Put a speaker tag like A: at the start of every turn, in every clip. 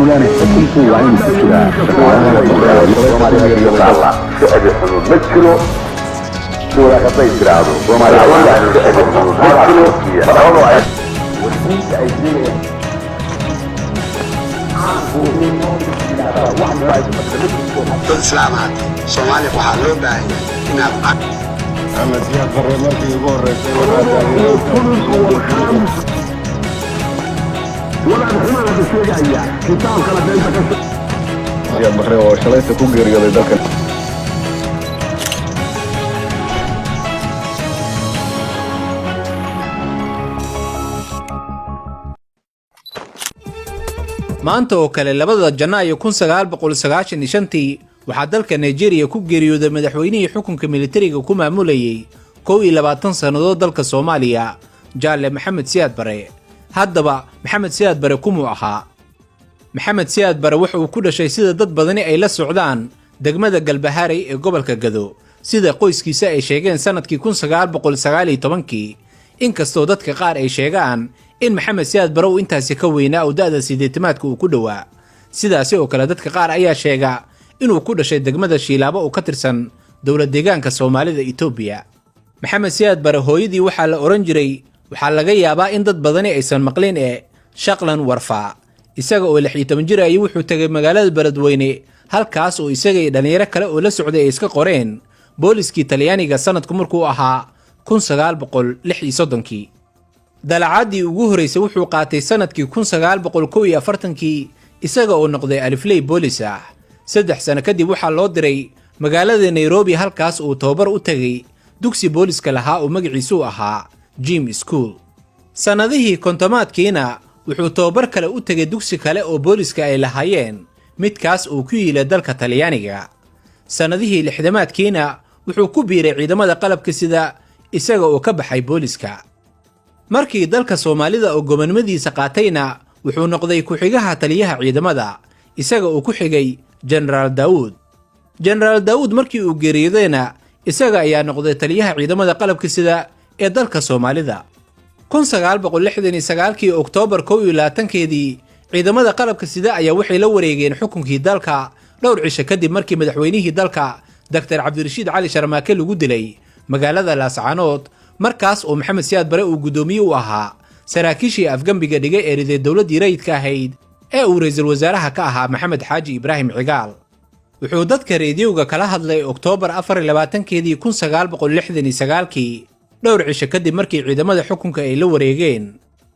A: maamulana xukunku waa inuu ku jiraa shaqooyinka ولا يتراضوا وما
B: السلامات صومالي وحلو باهي نبقى
C: أما زياد فرماركي يقول رسول
A: ولا نحن بسيجايا كتاب كلا بنتك
C: زياد بخير وشليت كون غير ذاك
D: maanta oo kale labada Janaayo 1995 waxaa dalka Nigeria ku geeriyooday madaxweynihii xukunka militariga ku maamulayay 21 sanadood dalka Soomaaliya Jaale Maxamed Siyaad Bare. haddaba Maxamed Siyaad Bare kumuu ahaa? Maxamed Siyaad Bare wuxuu ku dhashay sida dad badani ay la socdaan degmada Galbahaarey ee gobolka Gado, sida qoyskiisa ay sheegeen sanadkii 1919 inkastoo dadka qaar ay sheegaan in Maxamed Siyaad Bare uu intaasi ka weynaa oo da'da sideetamaadka uu ku dhawaa. sidaas oo kale dadka qaar ayaa sheega inuu ku dhashay degmada Shiilaabo oo ka tirsan dowlad deegaanka Soomaalida Itoobiya. Maxamed Siyaad Bare hooyadii waxaa la oran jiray waxaa laga yaabaa in dad badani aysan maqlin Shaqlan Warfaa. isaga oo 16 jir ay wuxuu tagay magaalada Beledweyne halkaas oo isaga iyo dhalinyaro kale oo la socday ay iska qoreen booliskii Talyaaniga sanadku markuu ahaa 1936. dalacaadii ugu horeysay wuxuu qaatay sanadkii 1941 isaga oo noqday alifley boolis ah. 3 sano kadib waxaa loo diray magaalada Nairobi halkaas uu tababar u tagay dugsi booliska lahaa oo magaciisu ahaa Jim School. sanadihii kontomaadkiina wuxuu tababar kale u tagay dugsi kale oo booliska ay lahaayeen midkaas uu ku yilay dalka Talyaaniga. sanadihii 60maadkiina wuxuu ku biiray ciidamada qalabka sida isaga oo ka baxay booliska. markii dalka Soomaalida oo gobonimadiisa qaatayna wuxuu noqday ku-xigaha taliyaha ciidamada isaga oo ku xigay General Daawud. General Daawud markii uu geeriyodayna isaga ayaa noqday taliyaha ciidamada qalabka sida ee dalka Soomaalida. 1969 Oktoobar 21 ciidamada qalabka sida ayaa waxay la wareegeen xukunkii dalka dhowr cisho kadib markii madaxweynihii dalka Dr. Cabdirashiid Cali Sharmaake lagu dilay magaalada Laascaanood. markaas oo Maxamed Siyaad Bare uu gudoomiye u ahaa saraakiishii afgambiga dhigay ee riday dowladii rayidka ahayd ee uu ra'iisul wasaaraha ka ahaa Maxamed Xaaji Ibraahim Cigaal. wuxuu dadka reediyowga kala hadlay Oktoobar 24 1969 dhowr cisho kadib markii ciidamada xukunka ay la wareegeen.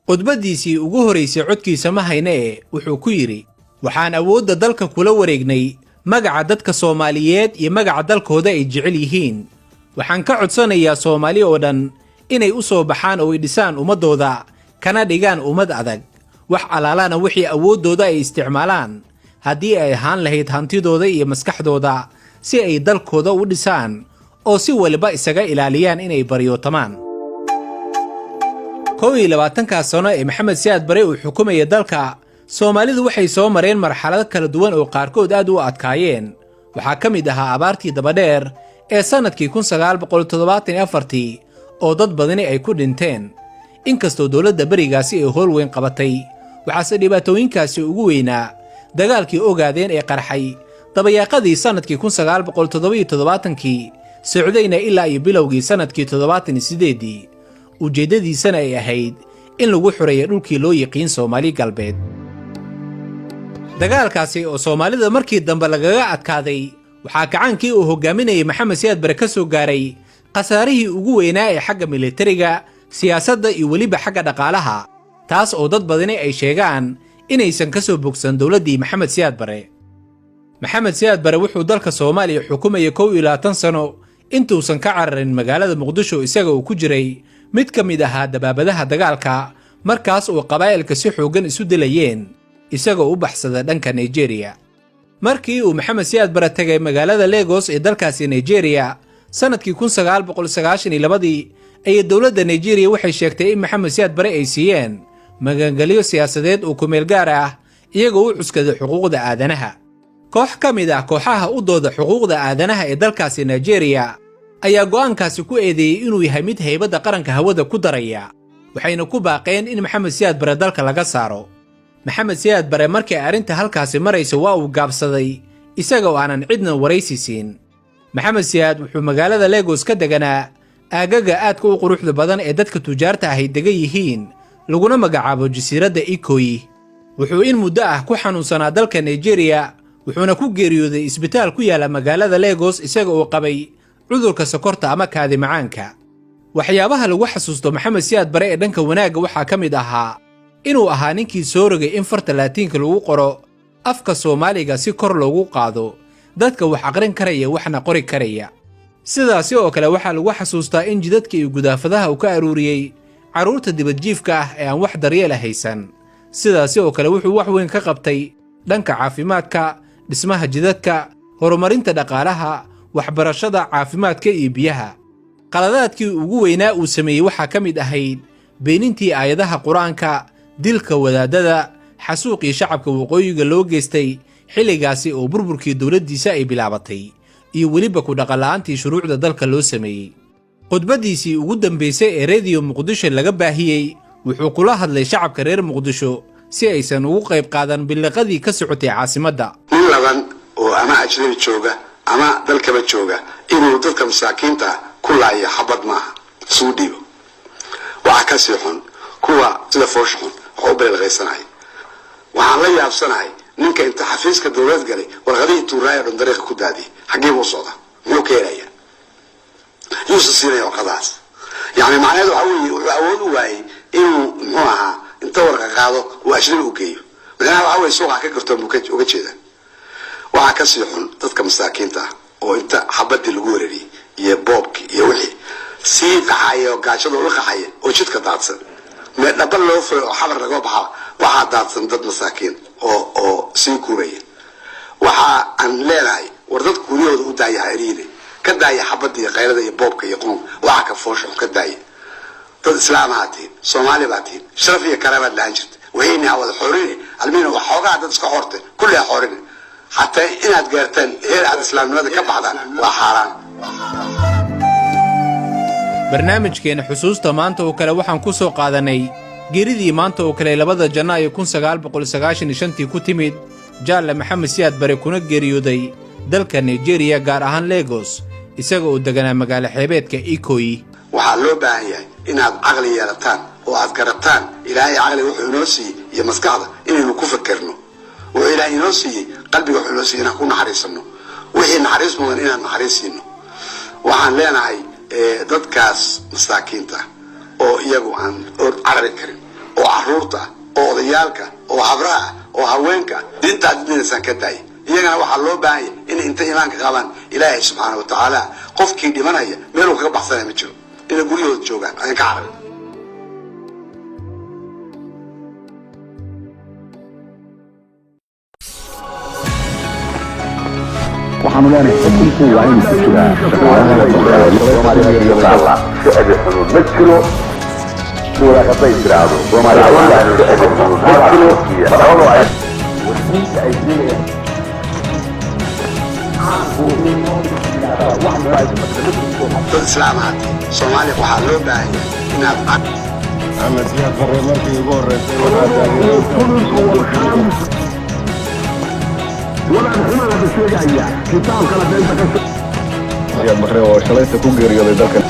D: khudbadiisii ugu horeysay codkiisa ma hayne wuxuu ku yiri waxaan awoodda dalka kula wareegnay magaca dadka Soomaaliyeed iyo magaca dalkooda ay jecel yihiin. waxaan ka codsanayaa Soomaali oo dhan inay u soo baxaan oo ay dhisaan ummadooda kana dhigaan ummad adag. wax alaalana wixii awoodooda ay isticmaalaan haddii ay ahaan lahayd hantidooda iyo maskaxdooda si ay dalkooda u dhisaan oo si waliba isaga ilaaliyaan inay baryootamaan. 21 sano ee Maxamed Siyaad Bare uu xukumayay dalka Soomaalidu waxay soo mareen marxalado kala duwan oo qaarkood aad u adkaayeen. waxaa ka mid ahaa abaartii dabadheer ee sanadkii 1974 oo dad badani ay ku dhinteen. inkastoo dowladda barigaasi ay howl weyn qabatay waxaase dhibaatooyinkaasi ugu weynaa dagaalkii ogaadeen ee qarxay dabayaaqadii sanadkii 1977 socdayna ilaa iyo bilowgii sanadkii 78 ujeedadiisana ay ahayd in lagu xureeyo dhulkii loo yiqiin Soomaali galbeed. dagaalkaasi oo Soomaalida markii dambe lagaga adkaaday waxaa kacaankii uu hogaaminayay Maxamed Siyaad Bare ka soo gaaray qasaarihii ugu weynaa ee xagga militariga, siyaasadda iyo weliba xagga dhaqaalaha, taas oo dad badani ay sheegaan inaysan ka soo bogsan dowladdii Maxamed Siyaad Bare. Maxamed Siyaad Bare wuxuu dalka Soomaaliya xukumayay 21 sano intuusan ka cararin magaalada Muqdisho isaga oo ku jiray mid ka mid ahaa dabaabadaha dagaalka markaas oo qabaa'ilka si xoogan isu dilayeen isaga oo u baxsaday dhanka Nigeria. markii uu Maxamed Siyaad Bare tagay magaalada Lagos ee dalkaasi Nigeria sanadkii 1992 ay dowladda Nigeria waxay sheegtay in Maxamed Siyaad Bare ay siiyeen magangalyo siyaasadeed oo ku meel gaar ah iyagoo u cuskaday xuquuqda aadanaha. koox ka mid ah kooxaha u dooda xuquuqda aadanaha ee dalkaasi Nigeria ayaa go'aankaasi ku eedeeyay inuu yahay mid haybadda qaranka hawada ku daraya, waxayna ku baaqeen in Maxamed Siyaad Bare dalka laga saaro. maxamed siyaad bare markii arrinta halkaasi maraysa waa uu gaabsaday isaga oo aanan cidna waraysi siin. maxamed siyaad wuxuu magaalada Lagos ka deganaa aagaga aadka u quruxda badan ee dadka tujaarta ahi degan yihiin laguna magacaabo jasiiradda Ikoyi. wuxuu in muddo ah ku xanuunsanaa dalka Nigeria wuxuuna ku geeriyooday isbitaal ku yaala magaalada Lagos isaga oo qabay cudurka sokorta ama kaadi macaanka. waxyaabaha lagu xasuusto maxamed siyaad bare ee dhanka wanaagga waxaa ka mid ahaa inuu ahaa ninkii soo rogay in farta laatiinka lagu qoro afka Soomaaliga si kor loogu qaado dadka wax aqrin karaya waxna qori karaya. sidaasi oo kale waxaa lagu xasuustaa in jidadka iyo gudaafadaha uu ka aruuriyay carruurta dibadjiifka ah ee aan wax daryeel haysan. sidaasi oo kale wuxuu wax weyn ka qabtay dhanka caafimaadka, dhismaha jidadka, horumarinta dhaqaalaha, waxbarashada, caafimaadka iyo biyaha. qaladaadkii ugu weynaa uu sameeyey waxaa ka mid ahayd beenintii aayadaha qur-aanka, dilka wadaadada, xasuuqii shacabka waqooyiga loo geystay xilligaasi oo burburkii dowladdiisa ay bilaabatay, iyo weliba ku dhaqanla'aantii shuruucda dalka loo sameeyey. khudbaddiisii ugu dambaysay ee rediyo muqdisho laga baahiyey wuxuu kula hadlay shacabka reer muqdisho si aysan ugu qayb qaadan biliqadii ka socotay caasimadda.
B: nin laban oo ama ajnabi jooga ama dalkaba jooga inuu dadka masaakiinta ku laayo xabad maaha suu dhiibo. waxaa ka sii xun kuwa sida foosh xun oo beelqaysanahay. waxaan la yaabsanahay ninka inta xafiiska dowlad galay warqadihii tuuraaya dhan dariiqa ku daadiyay xaggee buu socda muxuu ka helayaa yuusa siinaya warqadahaas. yani macnaheedu waxa weeye wuxuu awood u waayey inuu muxuu ahaa inta warqa qaado uu ajnabi u geeyo. macnaha waxa weeye suuqa ka gartoon buu uga jeedaa. waxaa ka sii xun dadka masaakiinta ah oo inta xabadii lagu weerariyey iyo boobkii iyo wixii sii qaxaya oo gaajada ula qaxaya oo jidka daadsan mee dhaba loo furay oo xabar laga baxa waxaa daadsan dad masaakiin oo sii guuraya. waxa aan leenahay war dad guryahooda u daaya xiriine ka daaya xabadda iyo qaylada iyo boobka iyo qoon waxa ka foosho ka daaya. dad islaam ahaatiin Soomaali baatiin sharaf iyo karaamad lahaan jirta wayna wada xorine almiina wax xoogaa dad iska xortay kulli xorine حتى إن أتقرتن هي الإسلام ماذا كبعضا وحرام.
D: barnaamijkeena xusuusta maanta oo kale waxaan ku soo qaadanay geeridii maanta oo kale 2 Janaayo 1995 ku timid Jaalle Maxamed Siyaad Bare kuna geeriyooday dalka Nigeria gaar ahaan Lagos isaga oo deganaa magaalo xeebeedka Ikoyi.
B: waxaa loo baahan yahay inaad caqli yeelataan oo aad garataan Ilaahay caqli wuxuu inoo siiyey iyo maskaxda inaynu ku fikirno. wuxuu Ilaahay inoo siiyey qalbiga wuxuu inoo siiyey inaan ku naxariisano wixii naxariis mudan inaan naxariisino. waxaan leenahay dadkaas masaakiinta oo iyagu aan carari karin oo caruurta oo odayaalka oo habraha oo haweenka dinta dinaysan ka tahay iyagana waxaa loo baahan yahay in inta iimaanka qabaan Ilaahay subxaanahu wa ta'aala qofkii dhimanaya meel uu kaga baxsanay ma jiro in guriyooda joogaan aan ka carari.
A: waxaanu leenahay xukunku waa inuu ku jiraa shaqaalaha Soomaaliya iyo qaala sicid xudud ma jiro suura ka bay tiraado Soomaaliya waa sicid xudud ma jiro iyo labada ay wasiirka ay leeyahay
B: dad islaam ahaatiin Soomaaliya waxaa loo baahan yahay inaad
C: أما زياد فرّ مركي يقول رسول
A: ولا الحمى بسيجايا كتاب كلا بنت
C: زياد بخري وشليت كوغير يلي دكن